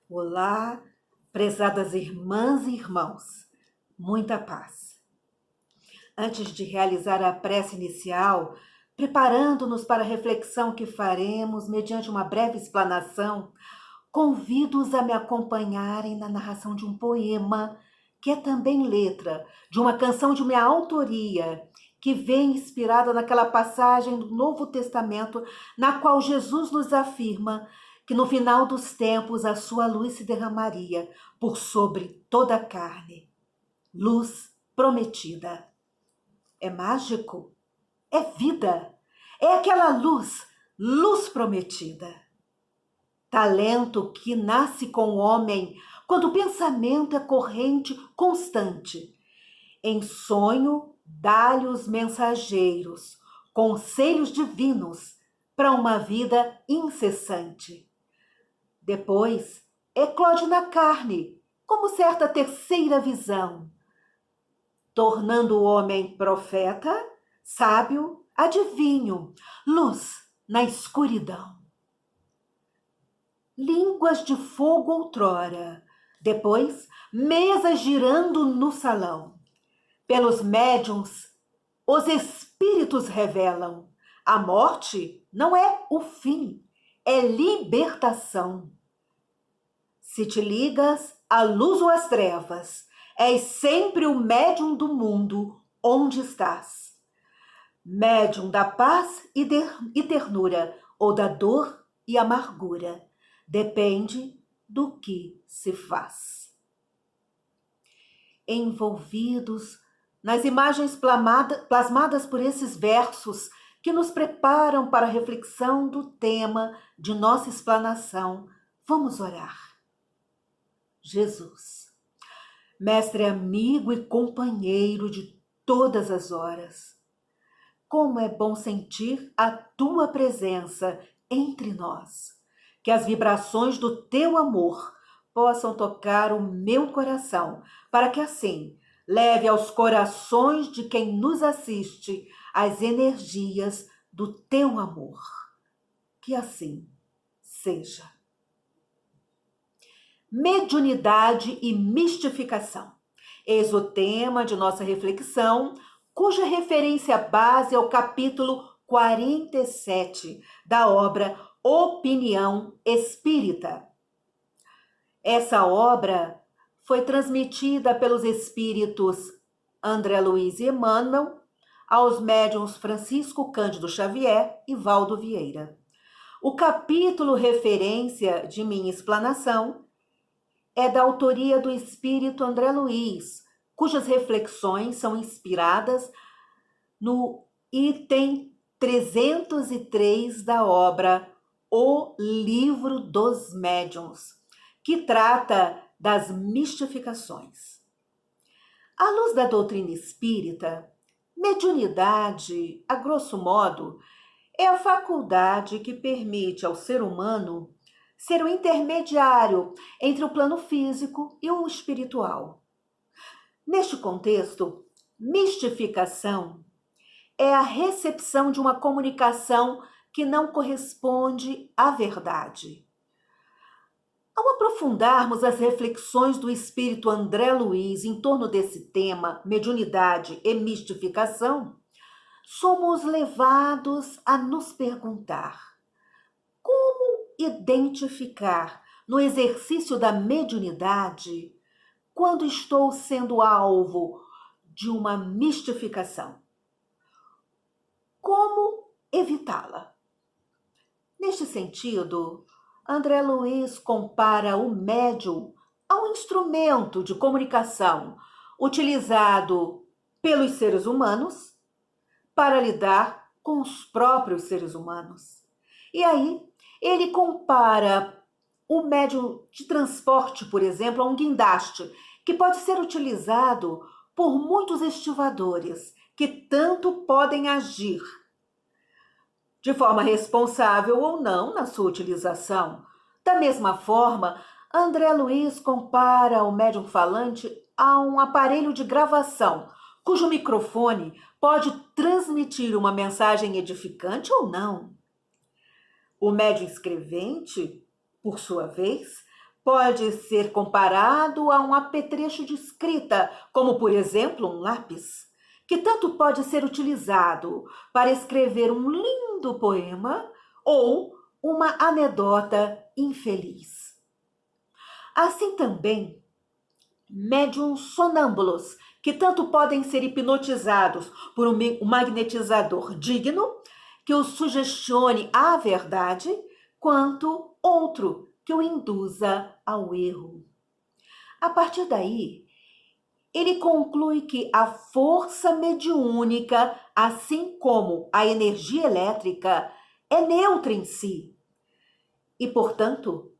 Olá, prezadas irmãs e irmãos, muita paz. Antes de realizar a prece inicial, preparando-nos para a reflexão que faremos mediante uma breve explanação, convido-os a me acompanharem na narração de um poema, que é também letra, de uma canção de minha autoria, que vem inspirada naquela passagem do Novo Testamento, na qual Jesus nos afirma que no final dos tempos a sua luz se derramaria por sobre toda a carne. Luz prometida. É mágico? É vida. É aquela luz, luz prometida. Talento que nasce com o homem quando o pensamento é corrente constante. Em sonho, dá-lhe os mensageiros, conselhos divinos para uma vida incessante. Depois, eclode na carne, como certa terceira visão, tornando o homem profeta, sábio, adivinho, luz na escuridão. Línguas de fogo outrora, depois, mesas girando no salão. Pelos médiuns, os espíritos revelam: a morte não é o fim, é libertação. Se te ligas à luz ou às trevas, és sempre o médium do mundo onde estás. Médium da paz e ternura, ou da dor e amargura. Depende do que se faz. Envolvidos nas imagens plasmadas por esses versos que nos preparam para a reflexão do tema de nossa explanação, vamos orar. Jesus, mestre amigo e companheiro de todas as horas, como é bom sentir a tua presença entre nós, que as vibrações do teu amor possam tocar o meu coração, para que assim leve aos corações de quem nos assiste as energias do teu amor. Que assim seja. Mediunidade e mistificação. Eis o tema de nossa reflexão, cuja referência base é o capítulo 47 da obra Opinião Espírita. Essa obra foi transmitida pelos espíritos André Luiz e Emmanuel aos médiuns Francisco Cândido Xavier e Valdo Vieira. O capítulo referência de minha explanação é da autoria do espírito André Luiz, cujas reflexões são inspiradas no item 303 da obra O Livro dos Médiuns, que trata das mistificações. À luz da doutrina espírita, mediunidade, a grosso modo, é a faculdade que permite ao ser humano ser o intermediário entre o plano físico e o espiritual. Neste contexto, mistificação é a recepção de uma comunicação que não corresponde à verdade. Ao aprofundarmos as reflexões do espírito André Luiz em torno desse tema, mediunidade e mistificação, somos levados a nos perguntar: como identificar no exercício da mediunidade quando estou sendo alvo de uma mistificação? Como evitá-la? Neste sentido, André Luiz compara o médium a um instrumento de comunicação utilizado pelos seres humanos para lidar com os próprios seres humanos. E aí, ele compara o médium de transporte, por exemplo, a um guindaste, que pode ser utilizado por muitos estivadores, que tanto podem agir de forma responsável ou não na sua utilização. Da mesma forma, André Luiz compara o médium falante a um aparelho de gravação, cujo microfone pode transmitir uma mensagem edificante ou não. O médium escrevente, por sua vez, pode ser comparado a um apetrecho de escrita, como, por exemplo, um lápis, que tanto pode ser utilizado para escrever um lindo poema ou uma anedota infeliz. Assim também, médiuns sonâmbulos, que tanto podem ser hipnotizados por um magnetizador digno, que os sugestione à verdade, quanto outro que o induza ao erro. A partir daí, ele conclui que a força mediúnica, assim como a energia elétrica, é neutra em si e, portanto,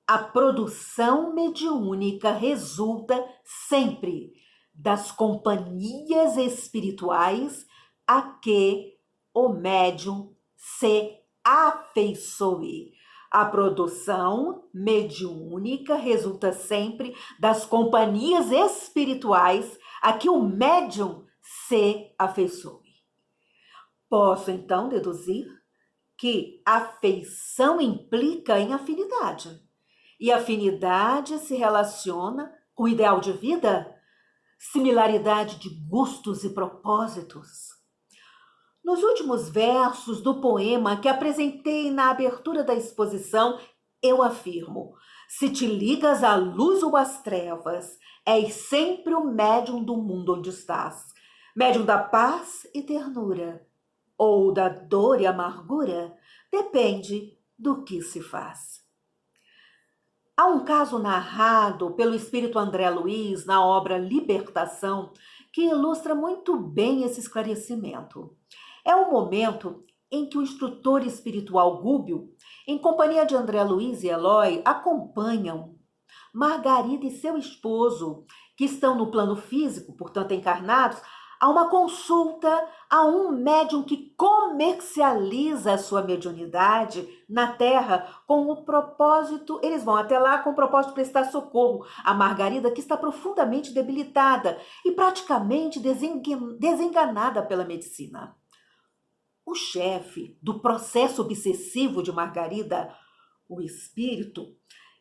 a produção mediúnica resulta sempre das companhias espirituais a que o médium se afeiçoe. A produção mediúnica resulta sempre das companhias espirituais a que o médium se afeiçoe. Posso, então, deduzir que afeição implica em afinidade. E afinidade se relaciona com o ideal de vida, similaridade de gostos e propósitos. Nos últimos versos do poema que apresentei na abertura da exposição, eu afirmo: se te ligas à luz ou às trevas, és sempre o médium do mundo onde estás, médium da paz e ternura, ou da dor e amargura, depende do que se faz. Há um caso narrado pelo espírito André Luiz na obra Libertação que ilustra muito bem esse esclarecimento. É o momento em que o instrutor espiritual Gúbio, em companhia de André Luiz e Eloy, acompanham Margarida e seu esposo, que estão no plano físico, portanto encarnados, a uma consulta a um médium que comercializa a sua mediunidade na Terra com o propósito, eles vão até lá com o propósito de prestar socorro a Margarida, que está profundamente debilitada e praticamente desenganada pela medicina. O chefe do processo obsessivo de Margarida, o espírito,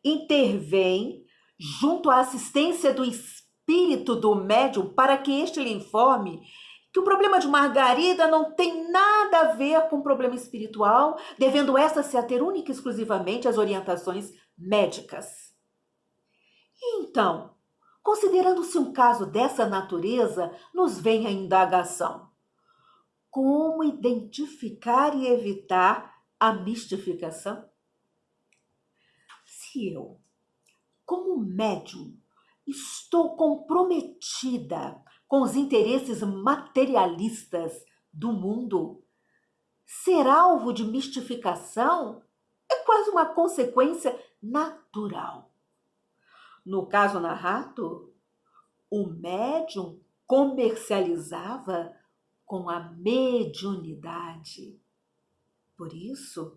intervém junto à assistência do espírito do médium para que este lhe informe que o problema de Margarida não tem nada a ver com o problema espiritual, devendo esta se ater única e exclusivamente às orientações médicas. Então, considerando-se um caso dessa natureza, nos vem a indagação: como identificar e evitar a mistificação? Se eu, como médium, estou comprometida com os interesses materialistas do mundo, ser alvo de mistificação é quase uma consequência natural. No caso narrado, o médium comercializava com a mediunidade. Por isso,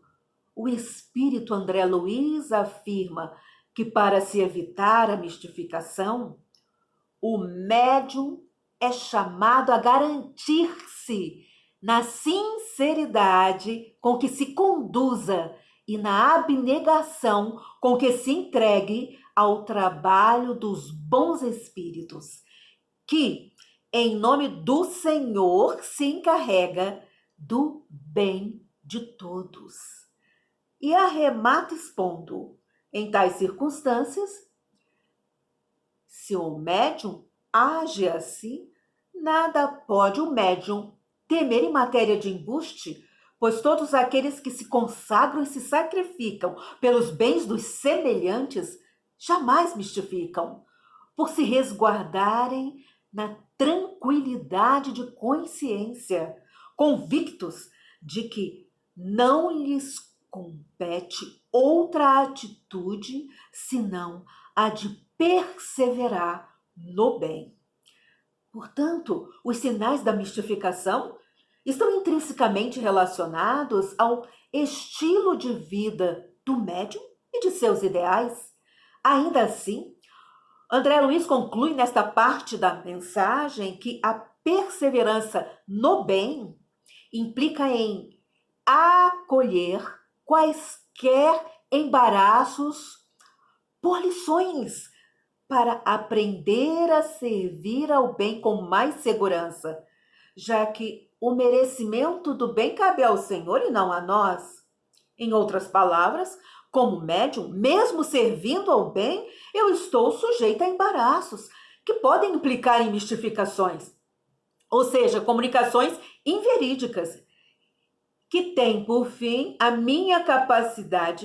o espírito André Luiz afirma que, para se evitar a mistificação, o médium é chamado a garantir-se na sinceridade com que se conduza e na abnegação com que se entregue ao trabalho dos bons espíritos, que, em nome do Senhor, se encarrega do bem de todos. E arremata expondo: em tais circunstâncias, se o médium age assim, nada pode o médium temer em matéria de embuste, pois todos aqueles que se consagram e se sacrificam pelos bens dos semelhantes jamais mistificam, por se resguardarem na tranquilidade de consciência, convictos de que não lhes compete outra atitude senão a de perseverar no bem. Portanto, os sinais da mistificação estão intrinsecamente relacionados ao estilo de vida do médium e de seus ideais. Ainda assim, André Luiz conclui nesta parte da mensagem que a perseverança no bem implica em acolher quaisquer embaraços por lições, para aprender a servir ao bem com mais segurança, já que o merecimento do bem cabe ao Senhor e não a nós. Em outras palavras, como médium, mesmo servindo ao bem, eu estou sujeita a embaraços que podem implicar em mistificações, ou seja, comunicações inverídicas, que têm por fim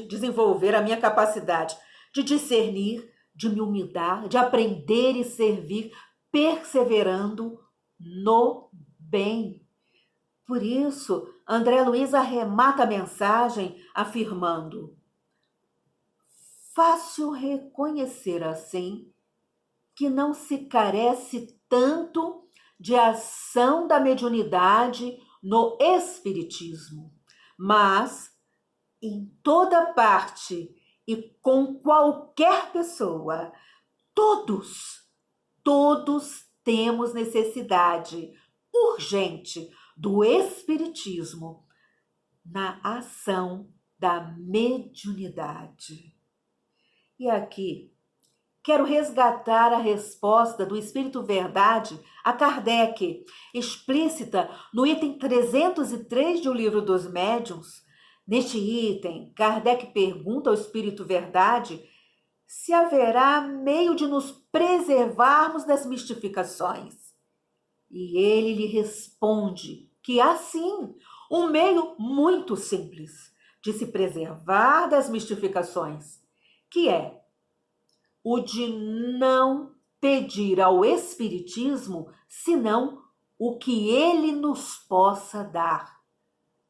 desenvolver a minha capacidade de discernir, de me humilhar, de aprender e servir, perseverando no bem. Por isso, André Luiz arremata a mensagem afirmando: fácil reconhecer assim que não se carece tanto de ação da mediunidade no espiritismo, mas em toda parte e com qualquer pessoa, todos temos necessidade urgente do espiritismo na ação da mediunidade. E aqui quero resgatar a resposta do Espírito Verdade a Kardec, explícita no item 303 de O Livro dos Médiuns. Neste item, Kardec pergunta ao Espírito Verdade se haverá meio de nos preservarmos das mistificações. E ele lhe responde que há sim um meio muito simples de se preservar das mistificações, que é o de não pedir ao Espiritismo senão o que ele nos possa dar.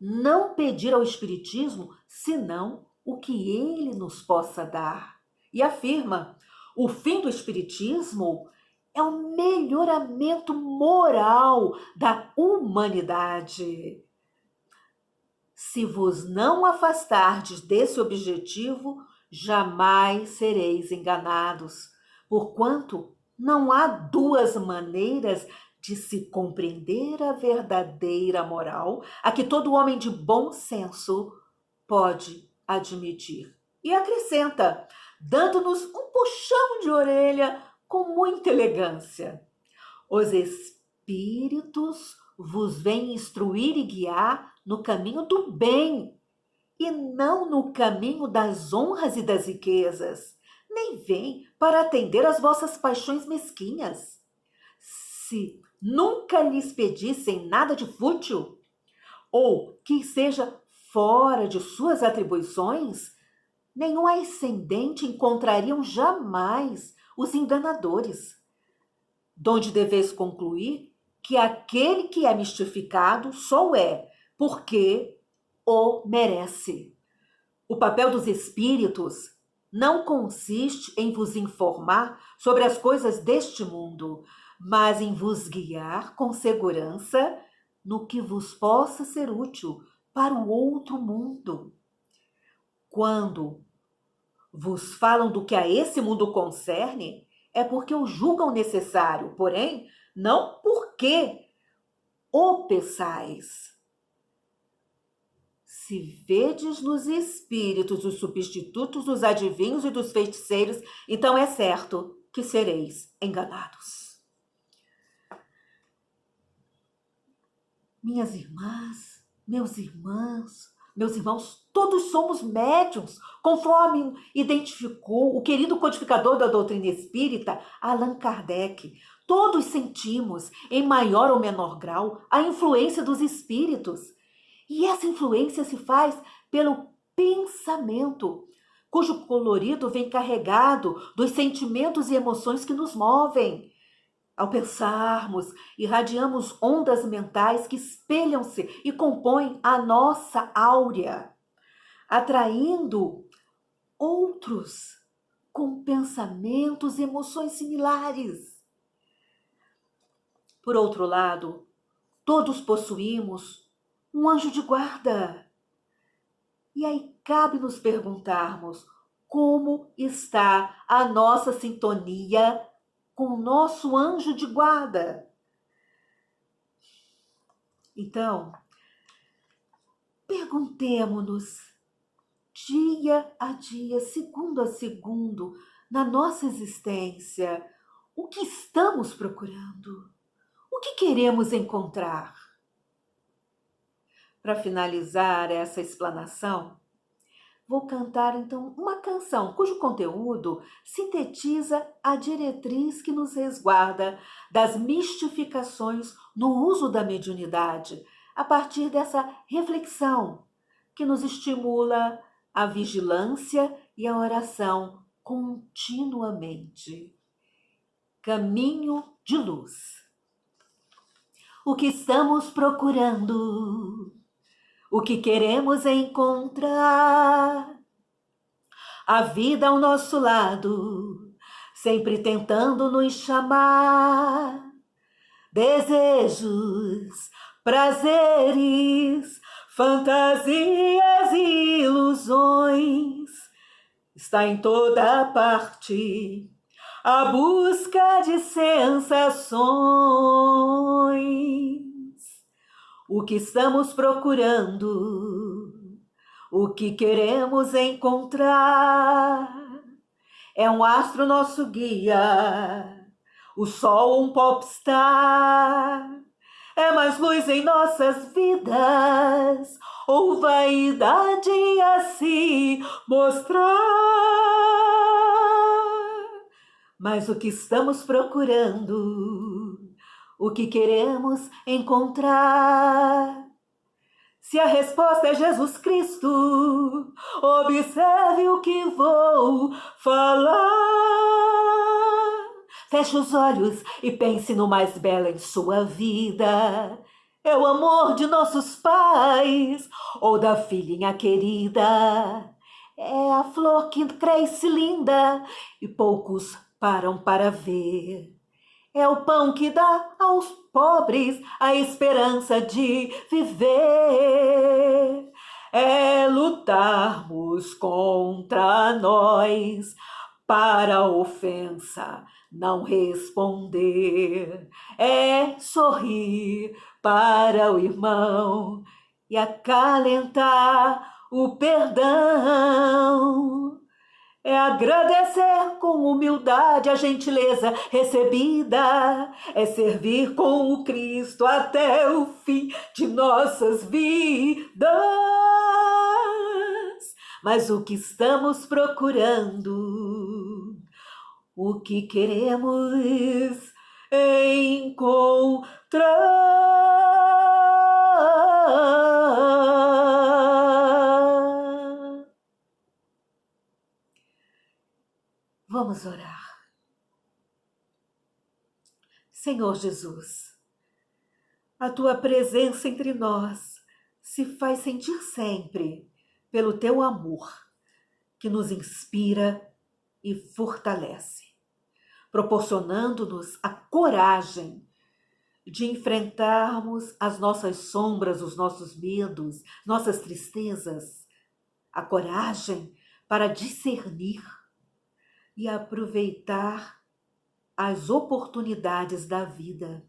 Não pedir ao Espiritismo senão o que ele nos possa dar. E afirma: o fim do Espiritismo é o melhoramento moral da humanidade. Se vos não afastardes desse objetivo, jamais sereis enganados, porquanto não há duas maneiras de se compreender a verdadeira moral a que todo homem de bom senso pode admitir. E acrescenta, dando-nos um puxão de orelha com muita elegância: os espíritos vos vêm instruir e guiar no caminho do bem, e não no caminho das honras e das riquezas, nem vêm para atender às vossas paixões mesquinhas. Se nunca lhes pedissem nada de fútil, ou que seja fora de suas atribuições, nenhum ascendente encontrariam jamais os enganadores. Donde deveis concluir que aquele que é mistificado só o é porque o merece. O papel dos espíritos não consiste em vos informar sobre as coisas deste mundo, mas em vos guiar com segurança no que vos possa ser útil para o outro mundo. Quando vos falam do que a esse mundo concerne, é porque o julgam necessário, porém, não porque o peçais. Se vedes nos espíritos os substitutos dos adivinhos e dos feiticeiros, então é certo que sereis enganados. Minhas irmãs, meus irmãos, todos somos médiuns, conforme identificou o querido codificador da doutrina espírita, Allan Kardec. Todos sentimos, em maior ou menor grau, a influência dos espíritos. E essa influência se faz pelo pensamento, cujo colorido vem carregado dos sentimentos e emoções que nos movem. Ao pensarmos, irradiamos ondas mentais que espelham-se e compõem a nossa áurea, atraindo outros com pensamentos e emoções similares. Por outro lado, todos possuímos um anjo de guarda. E aí cabe nos perguntarmos como está a nossa sintonia com o nosso anjo de guarda. Então, perguntemo-nos, dia a dia, segundo a segundo, na nossa existência, o que estamos procurando? O que queremos encontrar? Para finalizar essa explanação, vou cantar então uma canção cujo conteúdo sintetiza a diretriz que nos resguarda das mistificações no uso da mediunidade, a partir dessa reflexão que nos estimula a vigilância e a oração continuamente. Caminho de luz. O que estamos procurando? O que queremos encontrar? A vida ao nosso lado, sempre tentando nos chamar. Desejos, prazeres, fantasias e ilusões. Está em toda parte a busca de sensações. O que estamos procurando, o que queremos encontrar, é um astro nosso guia, o sol um popstar, é mais luz em nossas vidas, ou vaidade a se mostrar. Mas o que estamos procurando, o que queremos encontrar? Se a resposta é Jesus Cristo, observe o que vou falar. Feche os olhos e pense no mais belo em sua vida. É o amor de nossos pais ou da filhinha querida. É a flor que cresce linda e poucos param para ver. É o pão que dá aos pobres a esperança de viver. É lutarmos contra nós para a ofensa não responder. É sorrir para o irmão e acalentar o perdão. É agradecer com humildade a gentileza recebida. É servir com o Cristo até o fim de nossas vidas. Mas o que estamos procurando, o que queremos encontrar. Vamos orar. Senhor Jesus, a Tua presença entre nós se faz sentir sempre pelo Teu amor, que nos inspira e fortalece, proporcionando-nos a coragem de enfrentarmos as nossas sombras, os nossos medos, nossas tristezas, a coragem para discernir e aproveitar as oportunidades da vida,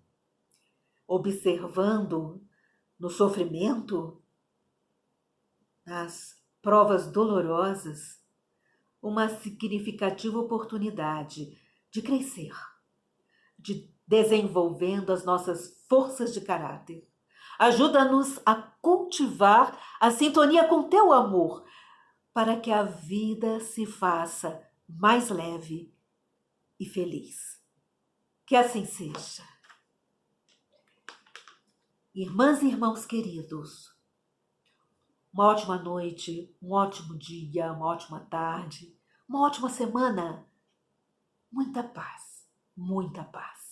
observando no sofrimento, nas provas dolorosas, uma significativa oportunidade de crescer, de desenvolvendo as nossas forças de caráter. Ajuda-nos a cultivar a sintonia com Teu amor, para que a vida se faça mais leve e feliz. Que assim seja. Irmãs e irmãos queridos, uma ótima noite, um ótimo dia, uma ótima tarde, uma ótima semana. Muita paz, muita paz.